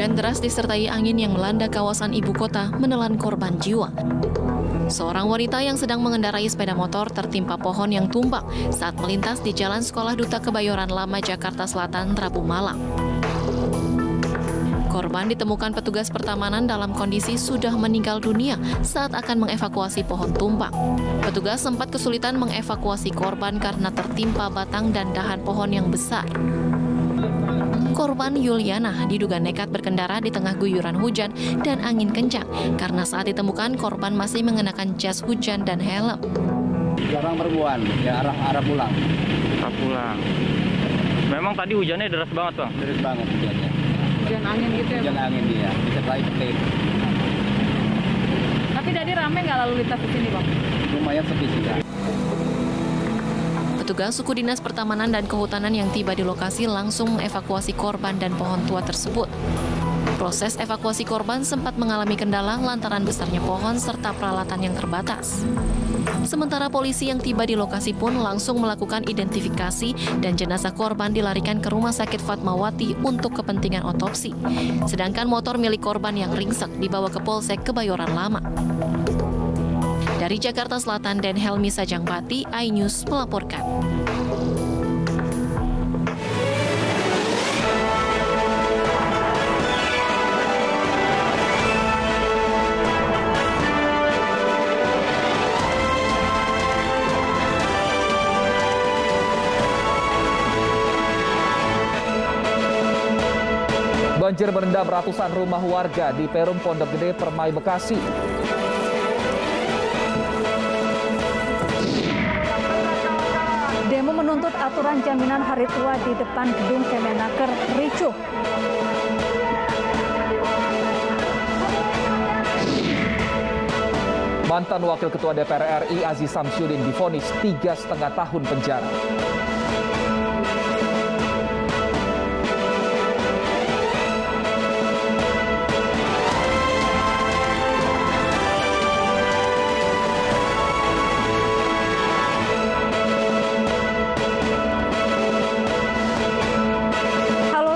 Hujan deras disertai angin yang melanda kawasan ibu kota menelan korban jiwa. Seorang wanita yang sedang mengendarai sepeda motor tertimpa pohon yang tumbang saat melintas di Jalan Sekolah Duta Kebayoran Lama, Jakarta Selatan, Rabu malam. Korban ditemukan petugas pertamanan dalam kondisi sudah meninggal dunia saat akan mengevakuasi pohon tumbang. Petugas sempat kesulitan mengevakuasi korban karena tertimpa batang dan dahan pohon yang besar. Korban Yuliana diduga nekat berkendara di tengah guyuran hujan dan angin kencang karena saat ditemukan korban masih mengenakan jas hujan dan helm. Jarang berbuan, ya arah pulang. Arah pulang. Memang tadi hujannya deras banget, Bang? Deras banget hujannya. Hujan angin gitu ya? Hujan angin dia, disertai petir. Tapi tadi rame nggak lalu lintas di sini, Bang? Lumayan sepi sih, ya. Petugas suku dinas pertamanan dan kehutanan yang tiba di lokasi langsung mengevakuasi korban dan pohon tua tersebut. Proses evakuasi korban sempat mengalami kendala lantaran besarnya pohon serta peralatan yang terbatas. Sementara polisi yang tiba di lokasi pun langsung melakukan identifikasi dan jenazah korban dilarikan ke Rumah Sakit Fatmawati untuk kepentingan otopsi. Sedangkan motor milik korban yang ringsek dibawa ke Polsek Kebayoran Lama. Dari Jakarta Selatan, Dan Helmi Sajangbati, iNews melaporkan. Banjir merendam ratusan rumah warga di Perum Pondok Gede, Permai, Bekasi. Demo menuntut aturan jaminan hari tua di depan gedung Kemenaker ricuh. Mantan Wakil Ketua DPR RI Aziz Samsudin divonis 3,5 tahun penjara.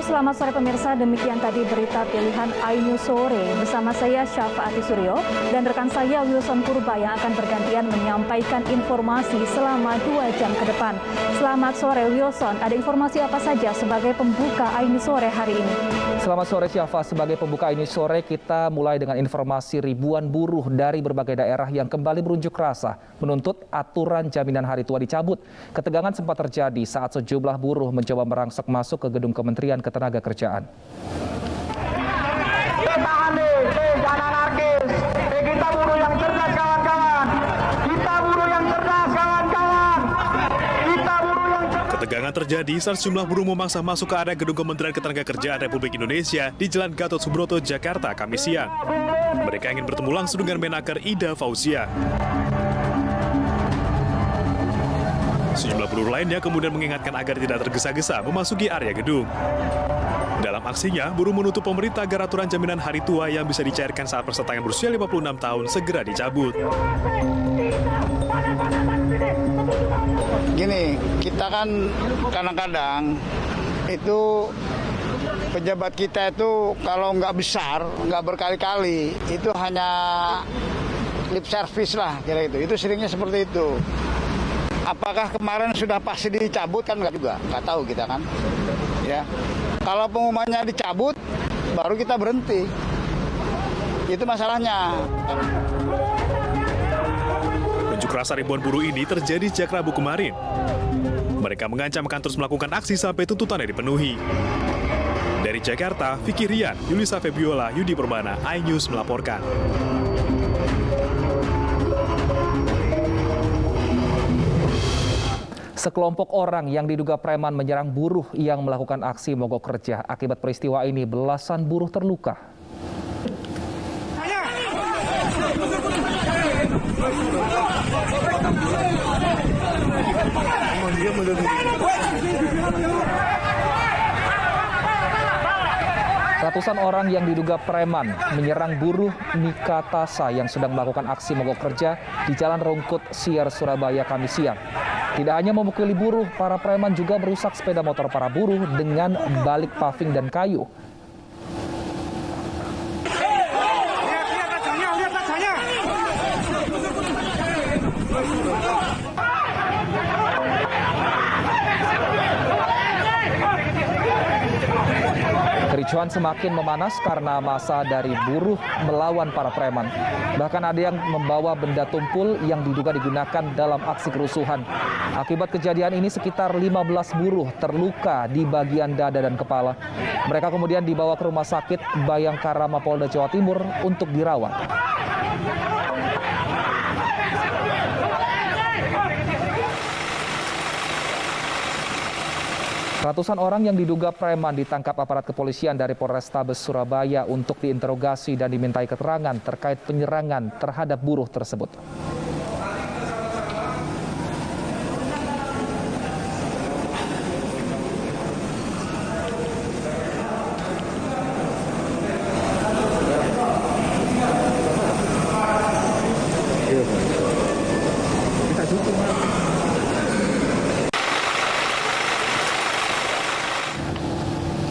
Selamat sore pemirsa, demikian tadi berita pilihan iNews Sore bersama saya Syafaati Suryo dan rekan saya Wilson Purba yang akan bergantian menyampaikan informasi selama 2 jam ke depan. Selamat sore Wilson, ada informasi apa saja sebagai pembuka iNews Sore hari ini? Selamat sore Syafa, sebagai pembuka iNews Sore kita mulai dengan informasi ribuan buruh dari berbagai daerah yang kembali berunjuk rasa menuntut aturan jaminan hari tua dicabut. Ketegangan sempat terjadi saat sejumlah buruh mencoba merangsek masuk ke gedung Kementerian Ketenagakerjaan. Tahan deh, jangan anarkis. Kita buruh yang cerdas kawan-kawan. Kita buruh yang cerdas kawan-kawan. Kita buruh yang cerdas. Ketegangan terjadi saat sejumlah buruh memaksa masuk ke area gedung Kementerian Ketenagakerjaan Republik Indonesia di Jalan Gatot Subroto, Jakarta, Kamis siang. Mereka ingin bertemu langsung dengan Menaker Ida Fauzia. Sejumlah buruh lainnya kemudian mengingatkan agar tidak tergesa-gesa memasuki area gedung. Dalam aksinya, buruh menuntut pemerintah agar aturan jaminan hari tua yang bisa dicairkan saat persetangan berusia 56 tahun segera dicabut. Gini, kita kan kadang-kadang itu pejabat kita itu kalau nggak besar, nggak berkali-kali, itu hanya lip service lah kira gitu. Itu seringnya seperti itu. Apakah kemarin sudah pasti dicabut kan nggak juga, nggak tahu kita kan. Ya, kalau pengumumannya dicabut, baru kita berhenti. Itu masalahnya. Unjuk rasa ribuan buruh ini terjadi sejak Rabu kemarin. Mereka mengancam akan terus melakukan aksi sampai tuntutannya dipenuhi. Dari Jakarta, Vicky Rian, Yulisa Febiola, Yudi Perbana, iNews melaporkan. Sekelompok orang yang diduga preman menyerang buruh yang melakukan aksi mogok kerja. Akibat peristiwa ini, belasan buruh terluka. Ratusan orang yang diduga preman menyerang buruh Nikatasa yang sedang melakukan aksi mogok kerja di Jalan Rungkut, Siar, Surabaya, Kamis siang. Tidak hanya memukuli buruh, para preman juga merusak sepeda motor para buruh dengan balik paving dan kayu. Kericuhan semakin memanas karena massa dari buruh melawan para preman. Bahkan ada yang membawa benda tumpul yang diduga digunakan dalam aksi kerusuhan. Akibat kejadian ini sekitar 15 buruh terluka di bagian dada dan kepala. Mereka kemudian dibawa ke Rumah Sakit Bayangkara Mapolda Jawa Timur untuk dirawat. Ratusan orang yang diduga preman ditangkap aparat kepolisian dari Polrestabes Surabaya untuk diinterogasi dan dimintai keterangan terkait penyerangan terhadap buruh tersebut.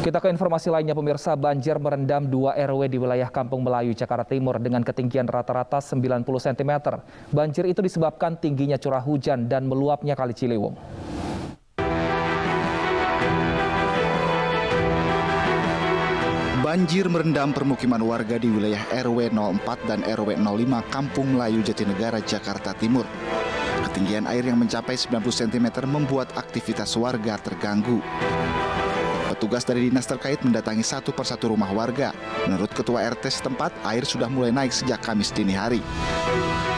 Kita ke informasi lainnya, pemirsa. Banjir merendam 2 RW di wilayah Kampung Melayu, Jakarta Timur dengan ketinggian rata-rata 90 cm. Banjir itu disebabkan tingginya curah hujan dan meluapnya Kali Ciliwung. Banjir merendam permukiman warga di wilayah RW 04 dan RW 05 Kampung Melayu, Jatinegara, Jakarta Timur. Ketinggian air yang mencapai 90 cm membuat aktivitas warga terganggu. Petugas dari dinas terkait mendatangi satu persatu rumah warga. Menurut Ketua RT setempat, air sudah mulai naik sejak Kamis dini hari.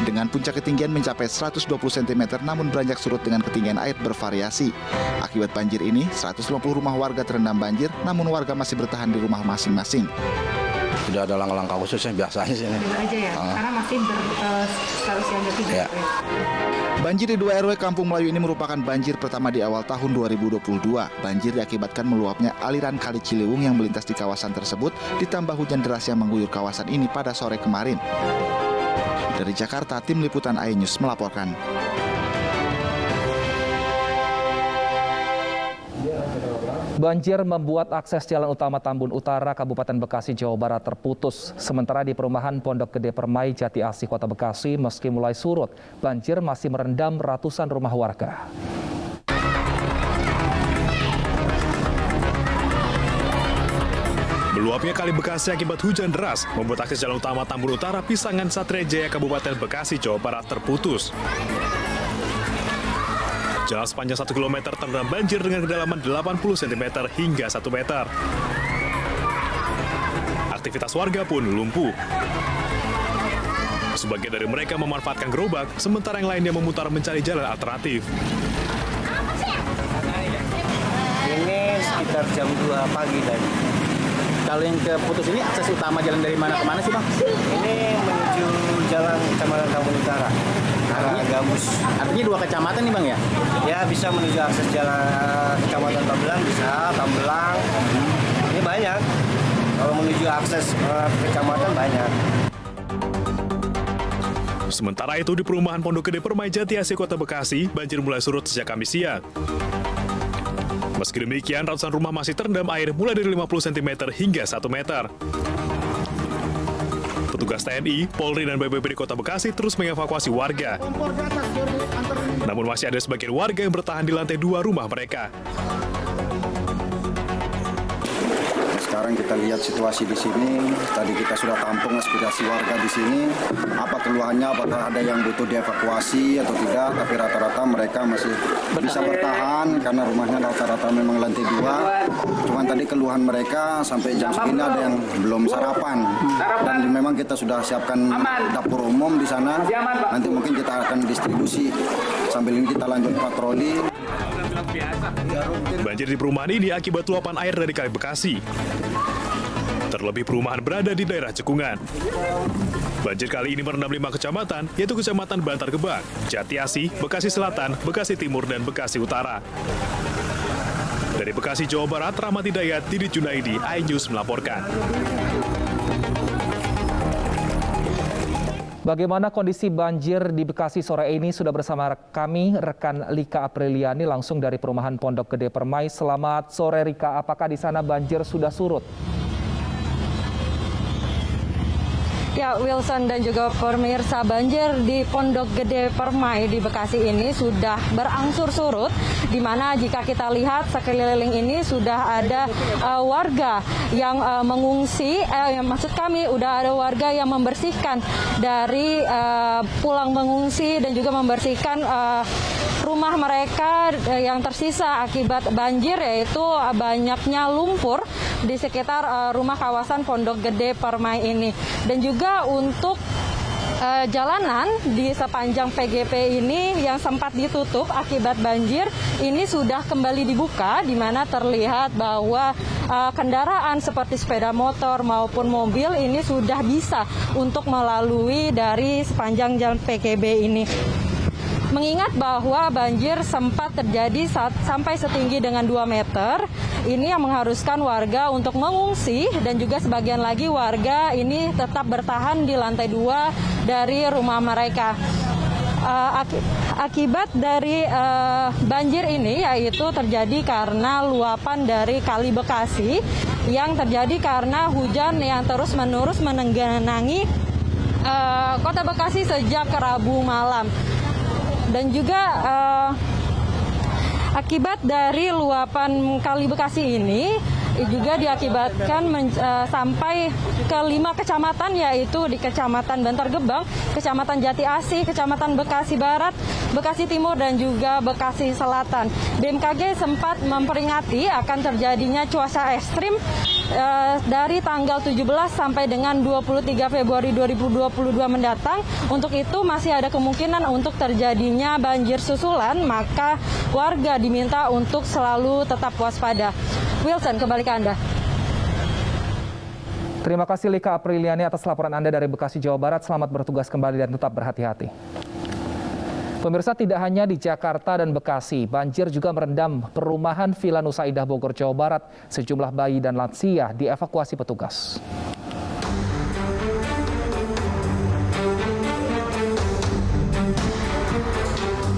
Dengan puncak ketinggian mencapai 120 cm, namun beranjak surut dengan ketinggian air bervariasi. Akibat banjir ini, 150 rumah warga terendam banjir, namun warga masih bertahan di rumah masing-masing. Tidak ada langkah-langkah khusus yang biasanya sih. Biasa aja ya, karena masih berstatus siaga 3. Ya. Banjir di 2 RW Kampung Melayu ini merupakan banjir pertama di awal tahun 2022. Banjir diakibatkan meluapnya aliran Kali Ciliwung yang melintas di kawasan tersebut, ditambah hujan deras yang mengguyur kawasan ini pada sore kemarin. Dari Jakarta, tim liputan iNews melaporkan. Banjir membuat akses jalan utama Tambun Utara, Kabupaten Bekasi, Jawa Barat terputus. Sementara di perumahan Pondok Gede Permai, Jati Asih, Kota Bekasi, meski mulai surut, banjir masih merendam ratusan rumah warga. Meluapnya Kali Bekasi akibat hujan deras membuat akses jalan utama Tambun Utara, Pisangan, Satria Jaya, Kabupaten Bekasi, Jawa Barat terputus. Jalan sepanjang 1 km terendam banjir dengan kedalaman 80 cm hingga 1 meter. Aktivitas warga pun lumpuh. Sebagian dari mereka memanfaatkan gerobak, sementara yang lainnya memutar mencari jalan alternatif. Ini sekitar jam 2 pagi tadi. Kalau yang keputus ini akses utama jalan dari mana ke mana sih, Bang? Ini menuju jalan Kecamatan Tambun Utara. Arah Gambus. Artinya 2 kecamatan nih, Bang, ya? Ya, bisa menuju akses jalan Kecamatan Tambelang, bisa Tambelang. Ini banyak. Kalau menuju akses kecamatan banyak. Sementara itu di perumahan Pondok Gede Permai, Jati Asih, Kota Bekasi, banjir mulai surut sejak Kamis siang. Meski demikian, ratusan rumah masih terendam air mulai dari 50 cm hingga 1 meter. Petugas TNI, Polri, dan BPBD Kota Bekasi terus mengevakuasi warga. Namun masih ada sebagian warga yang bertahan di lantai 2 rumah mereka. Sekarang kita lihat situasi di sini. Tadi kita sudah tampung aspirasi warga di sini. Apa keluhannya? Apakah ada yang butuh dievakuasi atau tidak? Tapi rata-rata mereka masih bisa bertahan karena rumahnya rata-rata memang lantai 2. Cuman tadi keluhan mereka sampai jam segini ada yang belum sarapan. Dan memang kita sudah siapkan dapur umum di sana. Nanti mungkin kita akan distribusi. Sambil ini kita lanjut patroli. Banjir di perumahan ini akibat luapan air dari Kali Bekasi. Terlebih perumahan berada di daerah cekungan. Banjir kali ini merendam 5 kecamatan, yaitu Kecamatan Bantar Gebang, Jati Asih, Bekasi Selatan, Bekasi Timur, dan Bekasi Utara. Dari Bekasi, Jawa Barat, Rahmat Hidayat, Didi Junaidi, iNews melaporkan. Bagaimana kondisi banjir di Bekasi sore ini? Sudah bersama kami rekan Lika Apriliani langsung dari perumahan Pondok Gede Permai. Selamat sore, Rika. Apakah di sana banjir sudah surut? Ya, Wilson dan juga pemirsa, banjir di Pondok Gede Permai di Bekasi ini sudah berangsur surut, di mana jika kita lihat sekeliling ini sudah ada warga yang mengungsi, maksud kami udah ada warga yang membersihkan dari pulang mengungsi dan juga membersihkan rumah mereka yang tersisa akibat banjir, yaitu banyaknya lumpur di sekitar rumah kawasan Pondok Gede Permai ini. Dan juga untuk jalanan di sepanjang PGP ini yang sempat ditutup akibat banjir ini sudah kembali dibuka, di mana terlihat bahwa kendaraan seperti sepeda motor maupun mobil ini sudah bisa untuk melalui dari sepanjang jalan PGB ini. Mengingat bahwa banjir sempat terjadi sampai setinggi dengan 2 meter, ini yang mengharuskan warga untuk mengungsi dan juga sebagian lagi warga ini tetap bertahan di lantai 2 dari rumah mereka. Akibat dari banjir ini yaitu terjadi karena luapan dari Kali Bekasi yang terjadi karena hujan yang terus-menerus menggenangi Kota Bekasi sejak Rabu malam. Dan juga akibat dari luapan Kali Bekasi ini juga diakibatkan sampai ke 5 kecamatan, yaitu di Kecamatan Bantar Gebang, Kecamatan Jati Asih, Kecamatan Bekasi Barat, Bekasi Timur, dan juga Bekasi Selatan. BMKG sempat memperingati akan terjadinya cuaca ekstrim dari tanggal 17 sampai dengan 23 Februari 2022 mendatang. Untuk itu masih ada kemungkinan untuk terjadinya banjir susulan, maka warga diminta untuk selalu tetap waspada. Wilson, kembali ke Anda. Terima kasih Lika Apriliani atas laporan Anda dari Bekasi, Jawa Barat. Selamat bertugas kembali dan tetap berhati-hati. Pemirsa, tidak hanya di Jakarta dan Bekasi, banjir juga merendam perumahan Villa Nusa Indah Bogor, Jawa Barat. Sejumlah bayi dan lansia dievakuasi petugas.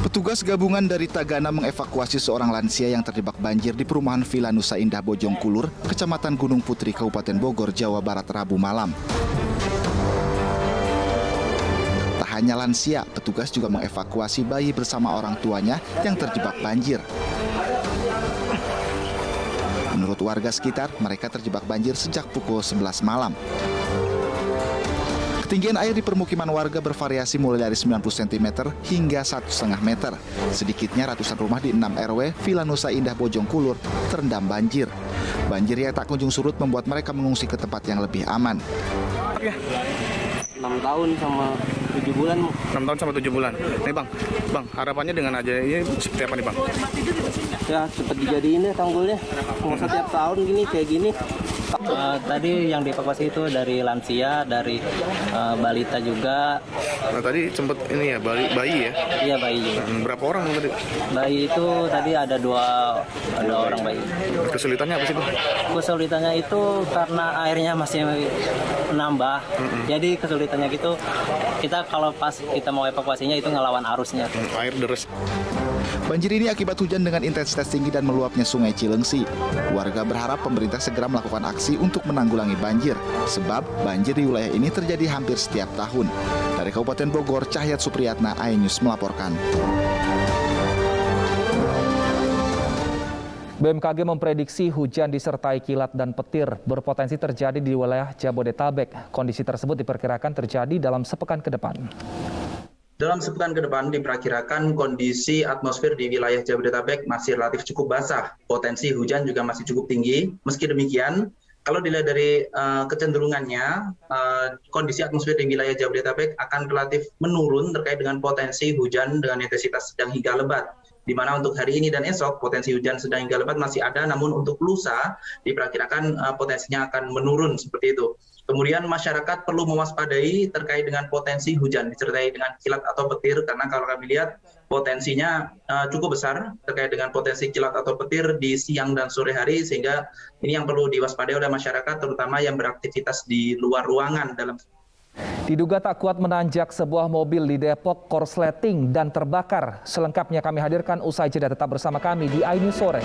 Petugas gabungan dari Tagana mengevakuasi seorang lansia yang terjebak banjir di perumahan Villa Nusa Indah Bojongkulur, Kecamatan Gunung Putri, Kabupaten Bogor, Jawa Barat, Rabu malam. Tak hanya lansia, petugas juga mengevakuasi bayi bersama orang tuanya yang terjebak banjir. Menurut warga sekitar, mereka terjebak banjir sejak pukul 11 malam. Ketinggian air di permukiman warga bervariasi mulai dari 90 cm hingga 1,5 meter. Sedikitnya ratusan rumah di 6 RW Villa Nusa Indah Bojongkulur terendam banjir. Banjir yang tak kunjung surut membuat mereka mengungsi ke tempat yang lebih aman. 6 tahun sama 7 bulan. 6 tahun sama 7 bulan. Nih bang, harapannya dengan aja ini seperti apa nih bang? Ya cepat dijadiin deh tanggulnya. Mau setiap tahun gini kayak gini. Tadi yang dievakuasi itu dari lansia, dari balita juga. Nah tadi sempat ini ya bayi ya? Iya bayi juga. Berapa orang tadi? Bayi itu tadi ada dua orang bayi. Kesulitannya apa sih bang? Kesulitannya itu karena airnya masih menambah. Jadi kesulitannya gitu, kita kalau pas kita mau evakuasinya itu ngelawan arusnya. Air deres. Banjir ini akibat hujan dengan intensitas tinggi dan meluapnya Sungai Cilengsi. Warga berharap pemerintah segera melakukan aksi untuk menanggulangi banjir, sebab banjir di wilayah ini terjadi hampir setiap tahun. Dari Kabupaten Bogor, Cahyat Supriyatna, iNews melaporkan. BMKG memprediksi hujan disertai kilat dan petir berpotensi terjadi di wilayah Jabodetabek. Kondisi tersebut diperkirakan terjadi dalam sepekan ke depan. Dalam sepekan ke depan diperkirakan kondisi atmosfer di wilayah Jabodetabek masih relatif cukup basah. Potensi hujan juga masih cukup tinggi. Meski demikian, kalau dilihat dari kecenderungannya, kondisi atmosfer di wilayah Jabodetabek akan relatif menurun terkait dengan potensi hujan dengan intensitas sedang hingga lebat. Di mana untuk hari ini dan esok potensi hujan sedang hingga lebat masih ada, namun untuk lusa diperkirakan potensinya akan menurun seperti itu. Kemudian masyarakat perlu mewaspadai terkait dengan potensi hujan disertai dengan kilat atau petir, karena kalau kami lihat potensinya cukup besar terkait dengan potensi kilat atau petir di siang dan sore hari, sehingga ini yang perlu diwaspadai oleh masyarakat terutama yang beraktivitas di luar ruangan. Diduga tak kuat menanjak sebuah mobil di Depok korsleting dan terbakar. Selengkapnya kami hadirkan usai jeda, tetap bersama kami di iNews Sore.